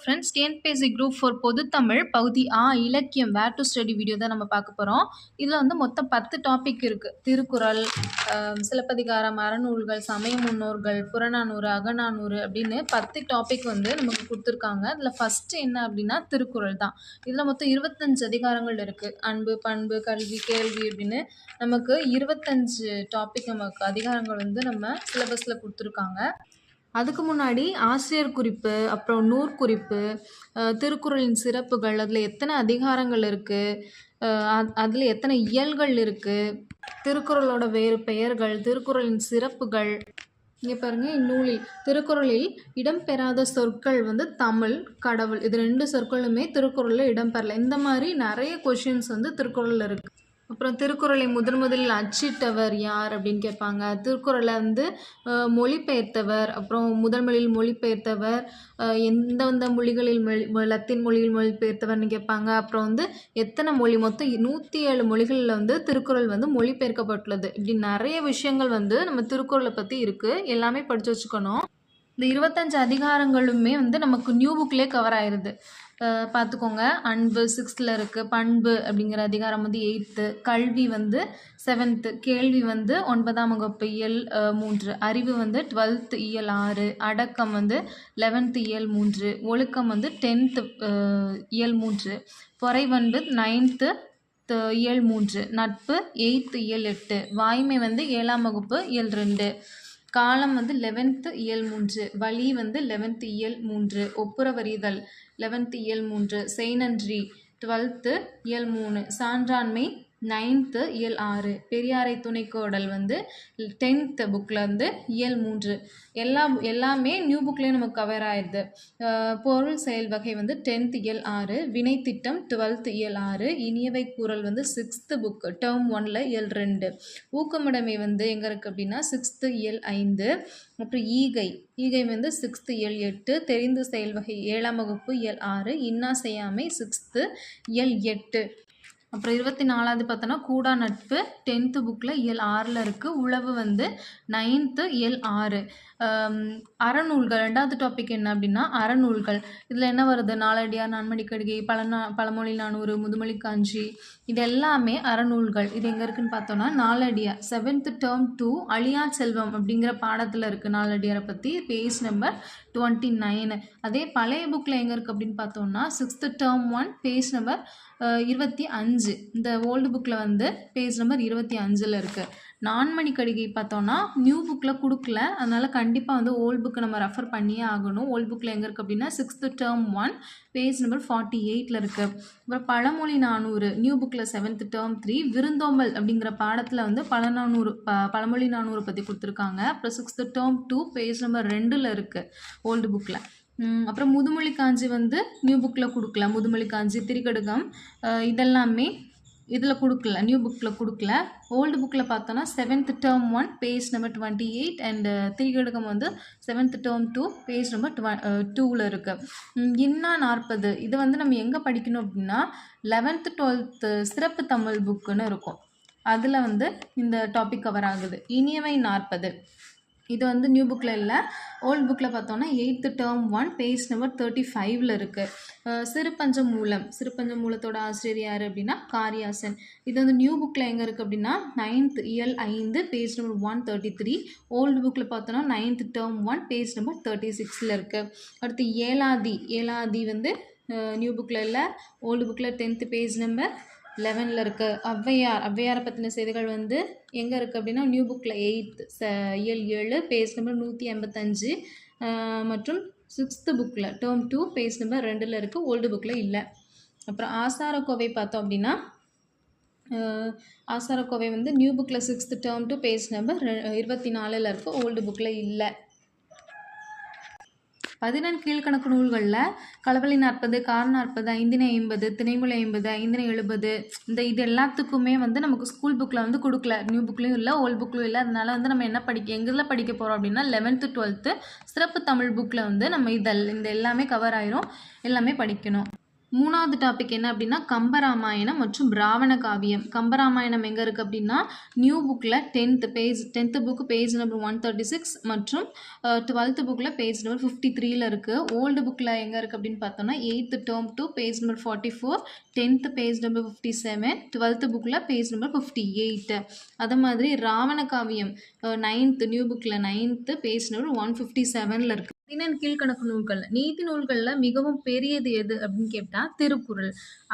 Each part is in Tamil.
ஃப்ரெண்ட்ஸ், டிஎன்பிஎஸ்சி குரூப் 4 பொதுத்தமிழ் பகுதி ஆ இலக்கியம் வேர் டு ஸ்டடி வீடியோ தான் நம்ம பார்க்க போகிறோம். இதில் வந்து மொத்தம் 10 டாபிக் இருக்குது. திருக்குறள், சிலப்பதிகாரம், அறநூல்கள், சமய முன்னோர்கள், புறநானூறு, அகநானூறு அப்படின்னு 10 டாபிக் வந்து நமக்கு கொடுத்துருக்காங்க. இதில் ஃபஸ்ட்டு என்ன அப்படின்னா திருக்குறள் தான். இதில் மொத்தம் 25 அதிகாரங்கள் இருக்குது. அன்பு, பண்பு, கல்வி, கேள்வி அப்படின்னு நமக்கு 25 டாபிக் நமக்கு அதிகாரங்கள் வந்து நம்ம சிலபஸில் கொடுத்துருக்காங்க. அதுக்கு முன்னாடி ஆசிரியர் குறிப்பு, அப்புறம் நூற்குறிப்பு, திருக்குறளின் சிறப்புகள், அதில் எத்தனை அதிகாரங்கள் இருக்குது, அதில் எத்தனை இயல்கள் இருக்குது, திருக்குறளோட வேறு பெயர்கள், திருக்குறளின் சிறப்புகள். இங்கே பாருங்கள், இந்நூலில் திருக்குறளில் இடம்பெறாத சொற்கள் வந்து தமிழ், கடவுள், இது 2 சொற்களுமே திருக்குறளில் இடம்பெறல. இந்த மாதிரி நிறைய கொஷின்ஸ் வந்து திருக்குறளில் இருக்குது. அப்புறம் திருக்குறளை முதலில் அச்சிட்டவர் யார் அப்படின்னு கேட்பாங்க. திருக்குறளை வந்து மொழிபெயர்த்தவர், அப்புறம் முதலில் மொழிபெயர்த்தவர் எந்தெந்த மொழிகளில் லத்தீன் மொழியில் மொழிபெயர்த்தவர்னு கேட்பாங்க. அப்புறம் வந்து எத்தனை மொழி, மொத்தம் 107 மொழிகளில் வந்து திருக்குறள் வந்து மொழிபெயர்க்கப்பட்டுள்ளது. இப்படி நிறைய விஷயங்கள் வந்து நம்ம திருக்குறளை பற்றி இருக்குது. எல்லாமே படித்து வச்சுக்கணும். இந்த 25 அதிகாரங்களுமே வந்து நமக்கு நியூ புக்லேயே கவர் ஆயிடுது. பார்த்துக்கோங்க. அன்பு 6th இருக்குது, பண்பு அப்படிங்கிற அதிகாரம் வந்து 8th, கல்வி வந்து 7th, கேள்வி வந்து 9ஆம் வகுப்பு இயல் 3, அறிவு வந்து 12th இயல் 6, அடக்கம் வந்து 11th இயல் 3, ஒழுக்கம் வந்து 10th இயல் 3, பொறைவன்பு 9th இயல் 3, நட்பு 8th இயல் 8, வாய்மை வந்து 7ஆம் வகுப்பு இயல் 2, காலம் வந்து 11th இயல் 3, வழி வந்து 11th இயல் 3, ஒப்புரவறிதல் 11th இயல் 3, செய்நன்றி 12th இயல் 3, சான்றாண்மை 9th இயல் 6, பெரியாரை துணைக்கோடல் வந்து 10th புக்கில் வந்து இயல் 3. எல்லாமே நியூ புக்லேயே நமக்கு கவர் ஆயிடுது. பொருள் செயல் வகை வந்து 10th இயல் 6, வினைத்திட்டம் 12th இயல் 6, இனியவை கூறல் வந்து 6th புக் டேர்ம் 1ல் இயல் 2, ஊக்கமுடைமை வந்து எங்கே இருக்குது அப்படின்னா 6th இயல் 5, அப்புறம் ஈகை வந்து 6th இயல் 8, தெரிந்து செயல் வகை 7ஆம் வகுப்பு இயல் 6, இன்னா செய்யாமை 6th இயல் 8. அப்புறம் 24வது பார்த்தோன்னா கூடா நட்பு 10th புக்கில் இயல் 6ல் இருக்குது. உழவு வந்து 9th இயல் 6. அறநூல்கள் 2வது டாபிக் என்ன அப்படின்னா அறநூல்கள். இதில் என்ன வருது, நாலடியார், நான்மணிக்கடிகை, பழமொழி நானூறு, முதுமொழி காஞ்சி, இது எல்லாமே அறநூல்கள். இது எங்கே இருக்குதுன்னு பார்த்தோன்னா நாலடியார் 7th டேர்ம் 2 அழியா செல்வம் அப்படிங்கிற பாடத்தில் இருக்குது. நாலடியாரை பற்றி பேஜ் நம்பர் 29. அதே பழைய புக்கில் எங்கே இருக்குது அப்படின்னு பார்த்தோம்னா 6th டேர்ம் 1 பேஜ் நம்பர் 25. இந்த ஓல்டு புக்கில் வந்து பேஜ் நம்பர் 25ல் இருக்குது. நான்மணிக்கடிகை பார்த்தோன்னா நியூ புக்கில் கொடுக்கல, அதனால் கண்டிப்பாக வந்து ஓல்டு புக்கை நம்ம ரெஃபர் பண்ணியே ஆகணும். ஓல்டு புக்கில் எங்கே இருக்குது அப்படின்னா 6th டேர்ம் 1 பேஜ் நம்பர் 48ல் இருக்குது. அப்புறம் பழமொழி நானூறு நியூ புக்கில் 7th டேர்ம் 3 விருந்தோம்பல் அப்படிங்கிற பாடத்தில் வந்து பழமொழி நானூறு பற்றி கொடுத்துருக்காங்க. அப்புறம் 6th டேர்ம் 2 பேஜ் நம்பர் 2ல் இருக்குது ஓல்டு புக்கில். அப்புறம் முதுமொழி காஞ்சி வந்து நியூ புக்கில் கொடுக்கல. முதுமொழி காஞ்சி, திரிகடுகம் இதெல்லாமே இதில் கொடுக்கல, நியூ புக்கில் கொடுக்கல. ஓல்டு புக்கில் பார்த்தோன்னா 7th term 1 page number 28 and Thirikadugam வந்து 7th டேர்ம் 2 பேஜ் நம்பர் 2ல் இருக்குது. இன்னா 40 இது வந்து நம்ம எங்கே படிக்கணும் அப்படின்னா 11th 12th சிறப்பு தமிழ் புக்குன்னு இருக்கும். அதில் வந்து இந்த டாபிக் கவர் ஆகுது. இனியவை 40 இது வந்து நியூ புக்கில் இல்லை, ஓல்டு புக்கில் பார்த்தோன்னா 8th டேர்ம் 1 பேஜ் நம்பர் 35ல் இருக்குது. சிறுபஞ்ச மூலத்தோட ஆசிரியர் யார் அப்படின்னா காரியாசன். இது வந்து நியூ புக்கில் எங்கே இருக்குது அப்படின்னா 9th இயல் 5 பேஜ் நம்பர் 133. ஓல்டு புக்கில் பார்த்தோன்னா 9th டேர்ம் 1 பேஜ் நம்பர் 36ல் இருக்குது. அடுத்து ஏலாதி வந்து நியூ புக்கில் இல்லை, ஓல்டு புக்கில் 10th பேஜ் நம்பர் 11ல் இருக்குது. ஔவையாரை பற்றின செய்திகள் வந்து எங்கே இருக்குது அப்படின்னா நியூ புக்கில் 8th இயல் 7 பேஜ் நம்பர் 185 மற்றும் 6th புக்கில் டேர்ம் 2 பேஜ் நம்பர் 2ல் இருக்குது. ஓல்டு புக்கில் இல்லை. அப்புறம் ஆசாரக்கோவை பார்த்தோம் அப்படின்னா ஆசாரக்கோவை வந்து நியூ புக்கில் 6th டேர்ம் 2 பேஜ் நம்பர் 24ல் இருக்குது. ஓல்டு புக்கில் இல்லை. 14 கீழ்கணக்கு நூல்களில் களவழி 40, கார் 40, ஐந்தினை 50, திணைமொழி 50, ஐந்தினை 70 இது எல்லாத்துக்குமே வந்து நமக்கு ஸ்கூல் புக்கில் வந்து கொடுக்கல. நியூ புக்லேயும் இல்லை, ஓல்டு புக்லேயும் இல்லை. அதனால் வந்து நம்ம என்ன எங்கெல்லாம் படிக்க போகிறோம் அப்படின்னா 11th 12th சிறப்பு தமிழ் புக்கில் வந்து நம்ம இந்த எல்லாமே கவர் ஆயிரும், எல்லாமே படிக்கணும். மூணாவது டாபிக் என்ன அப்படின்னா கம்பராமாயணம் மற்றும் ராவண காவியம். கம்பராமாயணம் எங்கே இருக்குது அப்படின்னா நியூ புக்கில் 10th புக்கு பேஜ் நம்பர் 136 மற்றும் 12th புக்கில் பேஜ் நம்பர் 53ல் இருக்குது. ஓல்டு புக்கில் எங்கே இருக்குது அப்படின்னு பார்த்தோம்னா 8th term 2 page number 44, 10th page number 57, 12th புக்கில் பேஜ் நம்பர் 58. அது மாதிரி ராவண காவியம் 9th நியூ புக்கில் 9th பேஜ் நம்பர் 157ல் இருக்குது. கீழ்கணக்கு நூல்கள் நீதி நூல்களில் மிகவும் பெரியது எது அப்படின்னு கேட்டால் திருக்குறள்.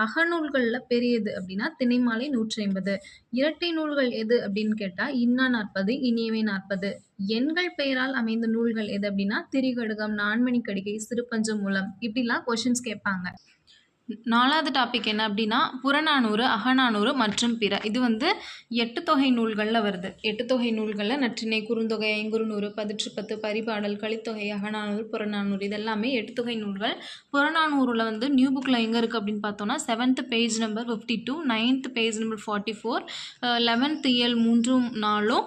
அகநூல்களில் பெரியது அப்படின்னா திணைமாலை 150. இரட்டை நூல்கள் எது அப்படின்னு கேட்டால் இன்னா 40, இனியவை 40. எண்கள் பெயரால் அமைந்த நூல்கள் எது அப்படின்னா திரிகடுகம், நான்மணிக்கடிகை, சிறுபஞ்சமூலம். இப்படிலாம் கொஷின்ஸ் கேட்பாங்க. நாலாவது டாபிக் என்ன அப்படின்னா புறநானூறு, அகநானூறு மற்றும் பிற. இது வந்து 8 தொகை நூல்களில் வருது. 8 தொகை நூல்களில் நற்றிணை, குறுந்தொகை, ஐங்குறுநூறு, பதிற்றுப்பத்து, பரிபாடல், கலித்தொகை, அகநானூறு, புறநானூறு இது எல்லாமே 8 தொகை நூல்கள். புறநானூறில் வந்து நியூ புக்கில் எங்கே இருக்குது அப்படின்னு பார்த்தோன்னா 7th page number 52, 9th page number 44, 11th இயல் 3, 4,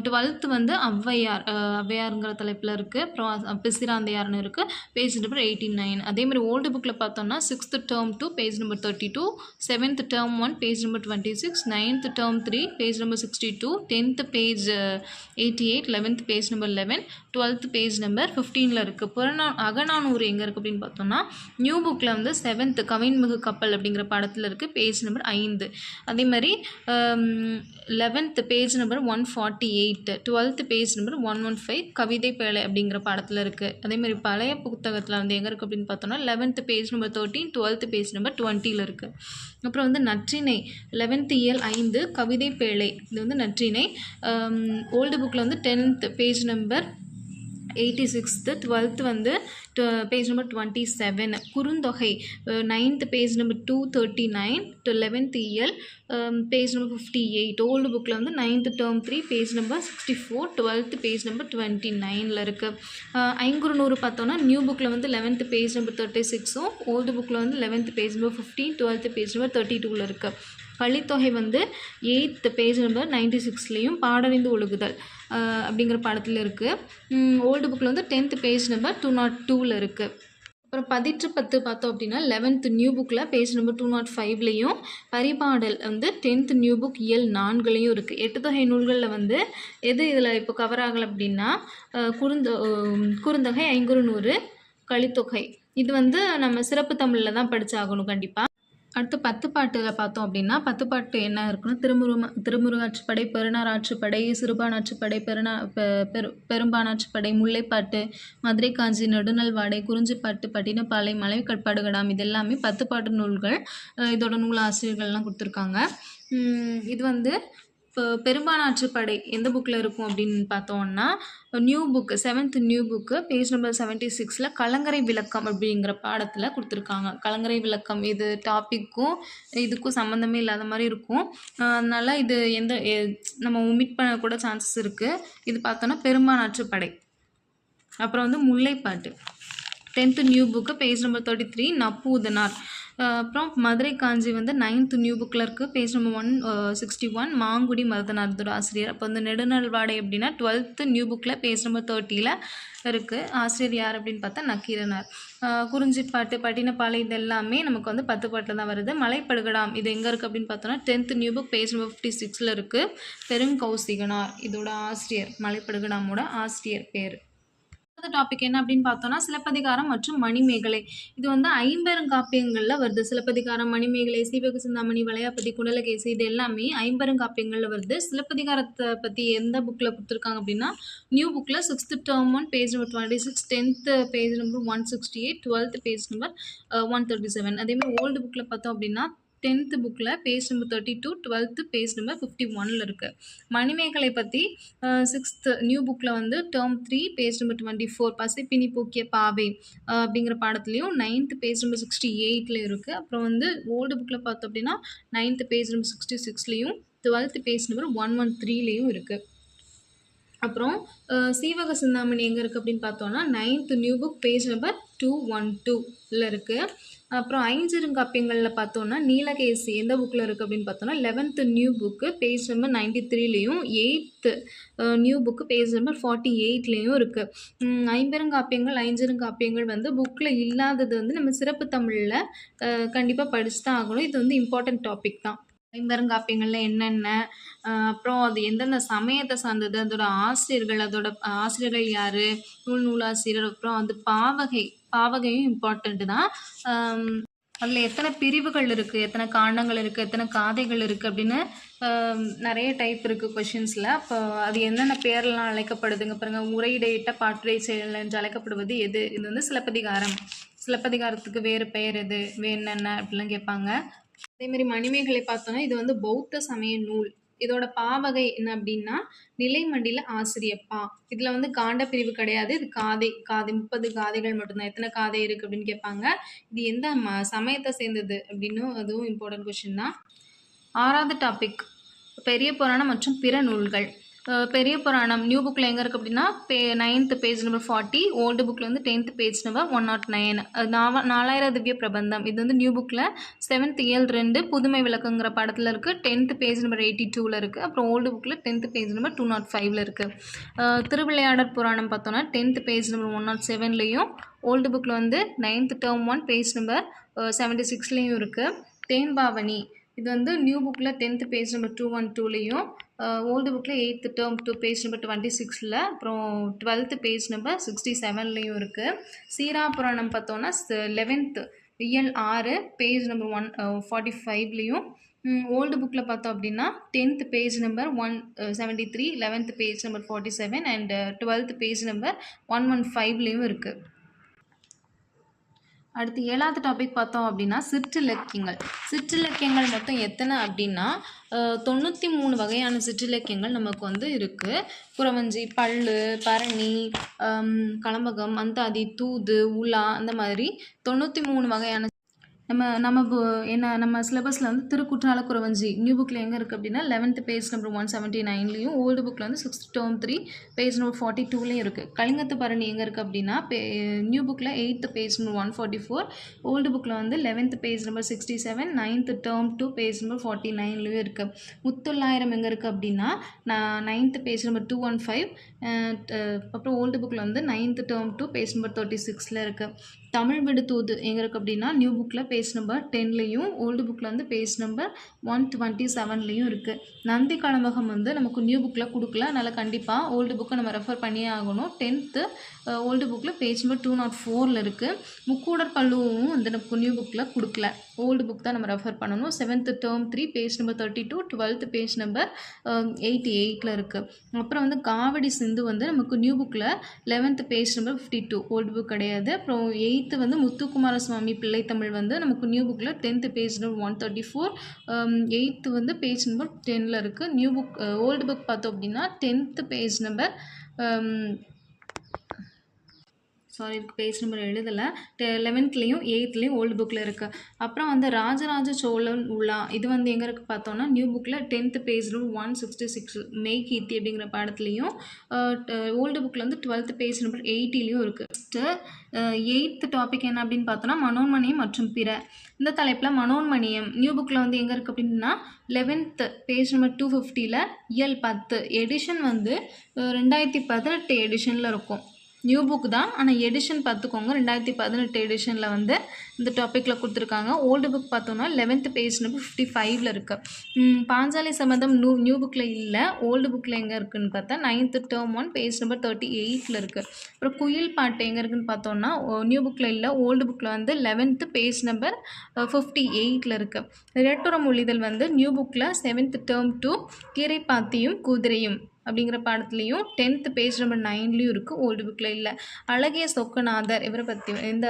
12th வந்து ஔவையாருங்கிற தலைப்பில் இருக்குது. அப்புறம் பிசிராந்தையார்னு இருக்குது, பேஜ் நம்பர் 89. அதேமாதிரி ஓல்டு புக்கில் பார்த்தோன்னா 6th term 2 page number 32, 7th term 1 page number 26, 9th term 3 page number 62, 10th page 88, 11th page number 11, 12th page number 15ல் இருக்குது. அகநானூறு எங்கே இருக்குது அப்படின்னு பார்த்தோம்னா நியூ புக்கில் வந்து 7th கவின்மிகு கப்பல் அப்படிங்கிற பாடத்தில் இருக்குது, பேஜ் நம்பர் 5. அதே மாதிரி 11th page number 148, 12th page number 115 கவிதை பேழை அப்படிங்கிற பாடத்தில் இருக்குது. அதேமாதிரி பழைய புத்தகத்தில் வந்து எங்கே இருக்குது அப்படின்னு பார்த்தோம்னா 11th page number 13, 12th page number 20ல் இருக்குது. அப்புறம் வந்து நற்றிணை 11th இயல் 5 கவிதை பேழை இது வந்து நற்றிணை. ஓல்டு புக்கில் வந்து 10th பேஜ் நம்பர் 86, 12th வந்து page number 27. Kurunthogai 9th page number 239 to 11th இயல் பேஜ் நம்பர் 58. ஓல்டு புக்கில் வந்து 9th term 3 page number 64, 12th page number 29ல் இருக்குது. ஐங்குறுநூறு பார்த்தோன்னா நியூ புக்கில் வந்து 11th பேஜ் நம்பர் 36, ஓல்டு புக்கில் வந்து 11th page number 15, 12th page number 32ல் இருக்குது. கலித்தொகை வந்து 8th பேஜ் நம்பர் 96லேயும் பாடறிந்து ஒழுகுதல் அப்படிங்கிற பாடத்தில் இருக்குது. ஓல்டு புக்கில் வந்து 10th பேஜ் நம்பர் 202ல் இருக்குது. அப்புறம் பதிற்றுப்பத்து பார்த்தோம் அப்படின்னா 11th நியூ புக்கில் பேஜ் நம்பர் 205லேயும், பரிபாடல் வந்து 10th நியூ புக் இயல் 4லேயும் இருக்குது. 8 தொகை நூல்களில் வந்து எது இதில் இப்போ கவர் ஆகலை அப்படின்னா குறுந்தொகை, ஐங்குறுநூறு, கலித்தொகை இது வந்து நம்ம சிறப்பு தமிழில் தான் படித்தாகணும் கண்டிப்பாக. அடுத்து 10 பாட்டில் பார்த்தோம் அப்படின்னா 10 பாட்டு என்ன இருக்குன்னா திருமுருகாற்றுப்படை, பெருநாராற்றுப்படை, சிறுபானாற்றுப்படை, பெரும்பானாற்றுப்படை, முல்லைப்பாட்டு, மதுரை காஞ்சி, நெடுநல்வாடை, குறிஞ்சிப்பாட்டு, பட்டினப்பாலை, மலைக்கட்பாடுகடாம் இது எல்லாமே 10 பாட்டு நூல்கள். இதோட நூல் ஆசிரியர்கள்லாம் கொடுத்துருக்காங்க. இது வந்து இப்போ பெரும்பானாற்றுப்படை எந்த புக்கில் இருக்கும் அப்படின்னு பார்த்தோம்னா new book 7th new book page number 76ல் கலங்கரை விளக்கம் அப்படிங்கிற பாடத்தில் கொடுத்துருக்காங்க. கலங்கரை விளக்கம் இது டாப்பிக்கும் இதுக்கும் சம்மந்தமே இல்லாத மாதிரி இருக்கும். அதனால் இது நம்ம ஒமிட் பண்ண கூட சான்சஸ் இருக்குது. இது பார்த்தோன்னா பெரும்பானாற்றுப்படை. அப்புறம் வந்து முல்லைப்பாட்டு 10th new book page number 33 Napputhanar. அப்புறம் மதுரை காஞ்சி வந்து 9th நியூ புக்கில் இருக்குது, பேஜ் நம்பர் 161 மாங்குடி மருதனார் ஆசிரியர். அப்போ வந்து நெடுநல்வாடை அப்படின்னா 12th நியூ புக்கில் பேஜ் நம்பர் 30ல் இருக்குது. ஆசிரியர் யார் அப்படின்னு பார்த்தா நக்கீரனார். குறிஞ்சிப்பாட்டு, பட்டினப்பாலை இது எல்லாமே நமக்கு வந்து 10 பாட்டில் தான் வருது. மலைப்படுகடாம் இது எங்கே இருக்குது அப்படின்னு பார்த்தோன்னா 10th new book page number 56ல் இருக்குது. பெருங்கௌசிகனார் இதோட ஆசிரியர், மலைப்படுகடாமோட ஆசிரியர் பேர். டாபிக் என்ன அப்படின்னு பார்த்தோம்னா சிலப்பதிகாரம் மற்றும் மணிமேகலை. இது வந்து 50 காப்பியங்களில் வருது. சிலப்பதிகாரம், மணிமேகலை, சீவக சிந்தாமணி, வளையாபதி, குண்டலகேசி இது எல்லாமே 50 காப்பியங்களில் வருது. சிலப்பதிகாரத்தை பற்றி எந்த புக்கில் கொடுத்துருக்காங்க அப்படின்னா நியூ புக்கில் 6th term 1 page number 26, 10th page number 168, 12th page number 137. அதேமாதிரி ஓல்டு புக்கில் பார்த்தோம் அப்படின்னா 10th புக்கில் page number 32, 12th page number 51ல் இருக்குது. மணிமேகலை பற்றி 6th நியூ புக்கில் வந்து term 3 பேஜ் நம்பர் 24 பசிப்பினி போக்கிய பாவை அப்படிங்கிற பாடத்துலேயும் 9th பேஜ் நம்பர் 68ல் இருக்குது. அப்புறம் வந்து ஓல்டு புக்கில் பார்த்தோம் அப்படின்னா 9th பேஜ் நம்பர் 66லேயும் 12th பேஜ் நம்பர் 113லேயும் இருக்குது. அப்புறம் சீவக சிந்தாமணி எங்கே இருக்குது அப்படின்னு பார்த்தோன்னா 9th new book page number 212ல் இருக்குது. அப்புறம் ஐஞ்சிறுகாப்பியங்களில் பார்த்தோன்னா நீலகேசி எந்த புக்கில் இருக்குது அப்படின்னு பார்த்தோன்னா 11th new book page number 93லையும் 8th new book page number 48லையும் இருக்குது. ஐஞ்சிறுகாப்பியங்கள் வந்து புக்கில் இல்லாதது வந்து நம்ம சிறப்பு தமிழில் கண்டிப்பாக படிச்சு தான் ஆகணும். இது வந்து இம்பார்ட்டன்ட் டாபிக் தான். ஐம்பெருங்காப்பியங்களில் என்னென்ன, அப்புறம் அது எந்தெந்த சமயத்தை சார்ந்தது, அதோட ஆசிரியர்கள் யார், நூலாசிரியர், அப்புறம் அது பாவகையும் இம்பார்ட்டண்ட்டு தான். அதில் எத்தனை பிரிவுகள் இருக்குது, எத்தனை காண்டங்கள் இருக்குது, எத்தனை காதைகள் இருக்குது அப்படின்னு நிறைய டைப் இருக்குது கொஷின்ஸில். அப்போ அது என்னென்ன பேர்லாம் அழைக்கப்படுதுங்க பாருங்கள். உரையிடையிட்ட பாட்டுரை செயல் என்று அழைக்கப்படுவது எது? இது வந்து சிலப்பதிகாரம். சிலப்பதிகாரத்துக்கு வேறு பெயர் எது, என்னென்ன அப்படிலாம் கேட்பாங்க. அதேமாதிரி மணிமேகலை பார்த்தோன்னா இது வந்து பௌத்த சமய நூல். இதோட பாவகை என்ன அப்படின்னா நிலைமண்டில ஆசிரியப்பா. இதில் வந்து காண்ட பிரிவு கிடையாது. இது காதை 30 காதைகள் மட்டும்தான். எத்தனை காதை இருக்குது அப்படின்னு கேட்பாங்க. இது எந்த சமயத்தை சேர்ந்தது அப்படின்னு அதுவும் இம்பார்ட்டன்ட் கொஷின் தான். 6வது டாபிக் பெரிய புராணம் மற்றும் பிற நூல்கள். பெரிய புராணம் நியூ புக்கில் எங்கே இருக்குது அப்படின்னா 9th பேஜ் நம்பர் 40, ஓல்டு புக்கில் வந்து 10th page number 109. 4000 Divya Prabandham இது வந்து நியூ புக்கில் 7th இயல் 2 புதுமை விளக்குங்கிற படத்தில் இருக்குது. 10th பேஜ் நம்பர் 82ல் இருக்குது. அப்புறம் ஓல்டு புக்கில் 10th பேஜ் நம்பர் 205ல் இருக்குது. திருவிளையாடற் புராணம் பார்த்தோன்னா 10th பேஜ் நம்பர் 107லையும் ஓல்டு புக்கில் வந்து 9th term 1 பேஜ் நம்பர் 76லையும் இருக்குது. தேன்பாவனி இது வந்து நியூ புக்கில் 10th பேஜ் நம்பர் 212லையும் ஓல்டு புக்கில் 8th term 2 பேஜ் நம்பர் 26ல் அப்புறம் 12th பேஜ் நம்பர் 67லையும் இருக்குது. சீரா புராணம் பார்த்தோன்னா 11th இயல் 6 பேஜ் நம்பர் 145லையும் ஓல்டு புக்கில் பார்த்தோம் அப்படின்னா 10th page number 173, 11th page number 47 and 12th page number 115லையும் இருக்குது. அடுத்து 7வது டாபிக் பார்த்தோம் அப்படின்னா சிற்றிலக்கியங்கள். சிற்றிலக்கியங்கள் மொத்தம் எத்தனை அப்படின்னா 93 வகையான சிற்றிலக்கியங்கள் நமக்கு வந்து இருக்குது. குறவஞ்சி, பள்ளு, பரணி, கலம்பகம், அந்தாதி, தூது, உலா அந்த மாதிரி 93 வகையான நம்ம சிலபஸில் வந்து திருக்குற்றால குறவஞ்சி நியூ புக்கில் எங்கே இருக்குது அப்படின்னா 11th பேஜ் நம்பர் 179லையும் ஓல்டு புக்கில் வந்து 6th term 3 பேஜ் நம்பர் 42லையும் இருக்குது. கலிங்கத்து பரணி எங்கே இருக்குது அப்படின்னா நியூ புக்கில் 8th பேஜ் நம்பர் 144, ஓல்டு புக்கில் வந்து 11th page number 67, 9th term 2 page number 49லையும் இருக்குது. முத்தொள்ளாயிரம் எங்கே இருக்குது அப்படின்னா 9th பேஜ் நம்பர் 215, அப்புறம் ஓல்டு புக்கில் வந்து 9th term 2 பேஜ் நம்பர் 36ல் இருக்குது. தமிழ் விடு தூது எங்கே இருக்குது அப்படின்னா நியூ புக்கில் பேஜ் நம்பர் 10லையும் ஓல்டு புக்கில் வந்து பேஜ் நம்பர் 127லையும் இருக்குது. நந்தி கலம்பகம் வந்து நமக்கு நியூ புக்கில் கொடுக்கல, அதனால் கண்டிப்பாக ஓல்டு புக்கை நம்ம ரெஃபர் பண்ணியே ஆகணும். 10th ஓல்டு புக்கில் பேஜ் நம்பர் 204ல் இருக்குது. முக்கூடர் பல்லுவும் வந்து நமக்கு நியூ புக்கில் கொடுக்கல, ஓல்டு புக் தான் நம்ம ரெஃபர் பண்ணணும். 7th term 3 page number 32, 12th page number 88ல் இருக்குது. அப்புறம் வந்து காவடி சிந்து வந்து நமக்கு நியூ புக்கில் 11th page number 52, old book கிடையாது. அப்புறம் 8th வந்து முத்துக்குமார சுவாமி பிள்ளை தமிழ் வந்து நமக்கு நியூ புக்கில் 10th பேஜ் நம்பர் 134, 8th வந்து பேஜ் நம்பர் 10ல் இருக்குது. நியூ புக் ஓல்டு புக் பார்த்தோம் அப்படின்னா 10th page number page number எழுதலை, 11th-லையும் 8th-லையும் ஓல்டு புக்கில் இருக்குது. அப்புறம் வந்து ராஜராஜ சோழன் உலா இது வந்து எங்கே இருக்குது பார்த்தோன்னா நியூ புக்கில் 10th பேஜ் நம்பர் 166 மெய்கீர்த்தி அப்படிங்கிற பாடத்துலையும் ஓல்டு புக்கில் வந்து 12th பேஜ் நம்பர் 80லையும் இருக்குது. நெக்ஸ்ட்டு 8th டாபிக் என்ன அப்படின்னு பார்த்தோன்னா மனோன்மணியம் மற்றும் பிற. இந்த தலைப்பில் மனோன்மணியம் நியூ புக்கில் வந்து எங்கே இருக்குது அப்படின்னா 11th பேஜ் நம்பர் 250ல் இயல் 10 எடிஷன் வந்து 2018 எடிஷனில் இருக்கும். நியூ புக் தான், ஆனால் எடிஷன் பார்த்துக்கோங்க 2018 எடிஷனில் வந்து இந்த டாப்பிக்கில் கொடுத்துருக்காங்க. ஓல்டு புக் பார்த்தோன்னா 11th பேஜ் நம்பர் 55ல் இருக்குது. பாஞ்சாலி சபதம் நியூ புக்கில் இல்லை, ஓல்டு புக்கில் எங்கே இருக்குதுன்னு பார்த்தா 9th term 1 பேஜ் நம்பர் 38ல் இருக்குது. அப்புறம் குயில் பாட்டு எங்கே இருக்குதுன்னு பார்த்தோன்னா நியூ புக்கில் இல்லை, ஓல்டு புக்கில் வந்து 11th பேஜ் நம்பர் 58ல் இருக்குது. இரட்டுற மொழிதல் வந்து நியூ புக்கில் 7th term 2 கீரைப்பாத்தியும் குதிரையும் அப்படிங்கிற பாடத்துலையும் 10th பேஜ் நம்பர் 9லையும் இருக்குது, ஓல்டு புக்கில் இல்லை. அழகிய சொக்கநாதர் இவரை பற்றி இந்த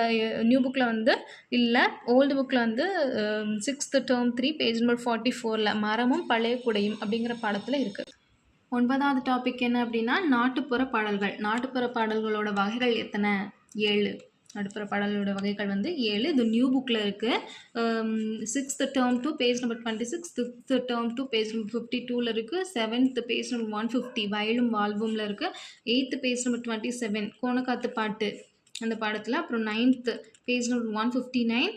நியூ புக்கில் வந்து இல்லை, ஓல்டு புக்கில் வந்து 6th term 3 பேஜ் நம்பர் 44ல் மரமும் பழைய குடையும் அப்படிங்கிற பாடத்தில் இருக்குது. 9வது டாபிக் என்ன அப்படின்னா நாட்டுப்புற பாடல்கள். நாட்டுப்புற பாடல்களோட வகைகள் எத்தனை? 7. நடுப்புற பாடலோட வகைகள் வந்து 7. இது நியூ புக்கில் இருக்குது. 6th term to page number 26, 5th term to page number 52ல் இருக்குது. 7th பேஜ் நம்பர் 150 வயலும் வாழ்வும்ல இருக்குது. 8th பேஜ் நம்பர் 27 கோணக்காத்து பாட்டு அந்த பாடத்தில். அப்புறம் 9th பேஜ் நம்பர் 159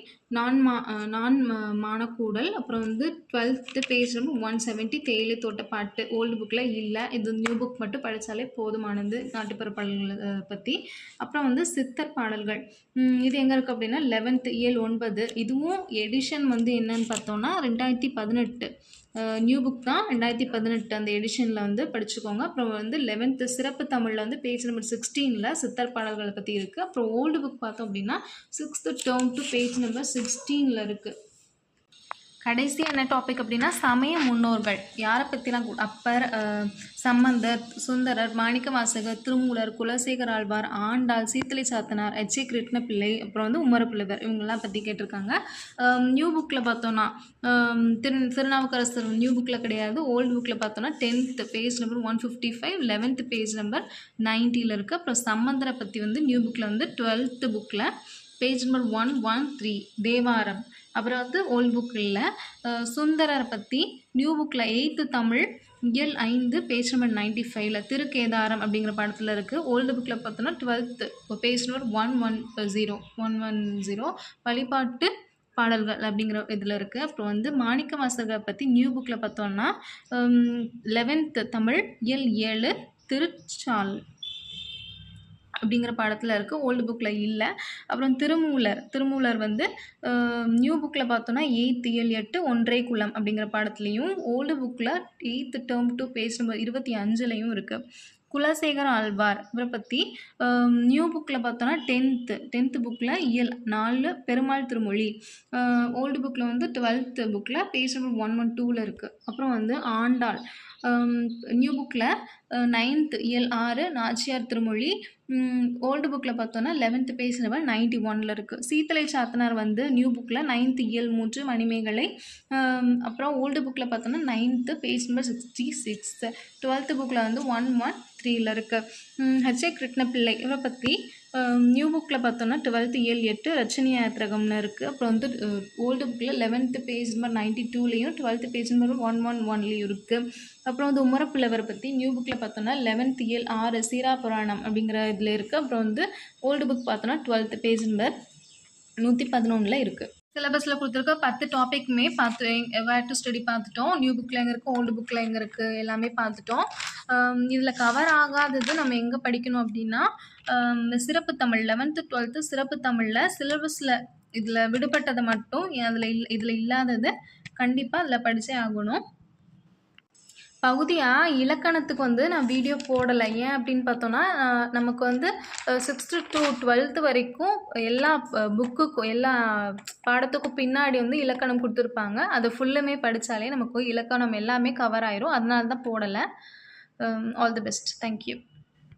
நான் மானக்கூடல். அப்புறம் வந்து 12th பேஜ் நம்பர் 170 தேயிலை தோட்ட பாட்டு. ஓல்டு புக்கில் இல்லை, இது நியூ புக் மட்டும் படித்தாலே போதுமானது நாட்டுப்புற பாடல்களை பற்றி. அப்புறம் வந்து சித்தர் பாடல்கள் இது எங்கே இருக்குது அப்படின்னா 11th இயல் 9. இதுவும் எடிஷன் வந்து என்னன்னு பார்த்தோன்னா 2018 நியூ புக் தான். 2018 அந்த எடிஷனில் வந்து படிச்சுக்கோங்க. அப்புறம் வந்து 11th சிறப்பு தமிழில் வந்து பேஜ் நம்பர் 16ல் சித்தர் பாடல்களை பற்றி இருக்குது. அப்புறம் ஓல்டு புக் பார்த்தோம் அப்படின்னா 6th term to page number 16ல் இருக்குது. கடைசி என்ன டாபிக் அப்படின்னா சமய முன்னோர்கள். யாரை பற்றிலாம் அப்பர், சம்பந்தர், சுந்தரர், மாணிக்கவாசகர், திருமூலர், குலசேகர ஆழ்வார், ஆண்டாள், சீத்தலை சாத்தனார், எச்.ஏ. கிருஷ்ணபிள்ளை, அப்புறம் வந்து உமரப்புலவர் இவங்கெல்லாம் பற்றி கேட்டிருக்காங்க. நியூ புக்கில் பார்த்தோன்னா திருநாவுக்கரசர் நியூ புக்கில் கிடையாது. ஓல்டு புக்கில் பார்த்தோன்னா 10th page number 155, 11th page number 90ல் இருக்குது. அப்புறம் சம்பந்தரை பற்றி வந்து நியூ புக்கில் வந்து 12th புக்கில் பேஜ் நம்பர் 113 தேவாரம். அப்புறம் வந்து ஓல்டு புக்கில் சுந்தரரை பற்றி நியூ புக்கில் 8th தமிழ் இயல் 5 பேஜ் நம்பர் 95ல் திருக்கேதாரம் அப்படிங்கிற பாடத்தில் இருக்குது. ஓல்டு புக்கில் பார்த்தோன்னா 12th பேஜ் நம்பர் 110 வழிபாட்டு பாடல்கள் அப்படிங்கிற இதில் இருக்குது. அப்புறம் வந்து மாணிக்கவாசகரை பற்றி நியூ புக்கில் பார்த்தோன்னா 11th தமிழ் இயல் 7 திருச்சால் அப்படிங்கிற பாடத்தில் இருக்குது. ஓல்டு புக்கில் இல்லை. அப்புறம் திருமூலர் வந்து நியூ புக்கில் பார்த்தோன்னா 8th இயல் 8 ஒன்றே குலம் அப்படிங்கிற பாடத்துலேயும், ஓல்டு புக்கில் 8th term to page number 25லையும் இருக்குது. குலசேகர ஆழ்வார் இவரை பற்றி நியூ புக்கில் பார்த்தோன்னா 10th புக்கில் இயல் 4 பெருமாள் திருமொழி. ஓல்டு புக்கில் வந்து 12th புக்கில் பேஜ் நம்பர் 112ல் இருக்குது. அப்புறம் வந்து ஆண்டாள் நியூ புக்கில் 9th இயல் 6 நாச்சியார் திருமொழி. ஓல்டு புக்கில் பார்த்தோன்னா 11th பேஜ் நம்பர் 91ல் இருக்குது. சீத்தலை சாத்தனார் வந்து நியூ புக்கில் 9th இயல் 3 மணிமேகலை. அப்புறம் ஓல்டு புக்கில் பார்த்தோன்னா 9th பேஜ் நம்பர் 66. 12th புக்கில் வந்து 113ல் இருக்குது. எச்.ஏ. கிருஷ்ணபிள்ளை இவரை பற்றி நியூ புக்கில் பார்த்தோன்னா 12th இயல் 8 ரச்சனி யாத்திரகம்னு இருக்குது. அப்புறம் வந்து ஓல்டு புக்கில் 11th பேஜ் நம்பர் 92லையும் 12th பேஜ் நம்பர் 111லையும் இருக்குது. அப்புறம் வந்து உமரப்புலவரை பற்றி நியூ புக்கில் பார்த்தோன்னா 11th இயல் 6 சீரா புராணம் அப்படிங்கிற இதில் இருக்குது. அப்புறம் வந்து ஓல்டு புக் பார்த்தோன்னா 12th பேஜ் நம்பர் 111ல் இருக்குது. சிலபஸில் கொடுத்துருக்க 10 டாப்பிக்குமே வேர் டு ஸ்டடி பார்த்துட்டோம். நியூ புக்கில் எங்கே இருக்குது, ஓல்டு புக்கில் எங்கே இருக்குது எல்லாமே பார்த்துட்டோம். இதில் கவர் ஆகாதது நம்ம எங்கே படிக்கணும் அப்படின்னா சிறப்பு தமிழ் 11th 12th சிறப்பு தமிழில் சிலபஸில் இதில் விடுபட்டதை மட்டும் இதில் இல்லாதது கண்டிப்பாக அதில் படித்தே ஆகணும். பகுதியாக இலக்கணத்துக்கு வந்து நான் வீடியோ போடலை. ஏன் அப்படின்னு பார்த்தோன்னா நமக்கு வந்து 6th to 12th வரைக்கும் எல்லா புக்குக்கும் எல்லா பாடத்துக்கும் பின்னாடி வந்து இலக்கணம் கொடுத்துருப்பாங்க. அதை ஃபுல்லுமே படித்தாலே நமக்கு இலக்கணம் எல்லாமே கவர் ஆயிரும். அதனால தான் போடலை. All the best. தேங்க்யூ.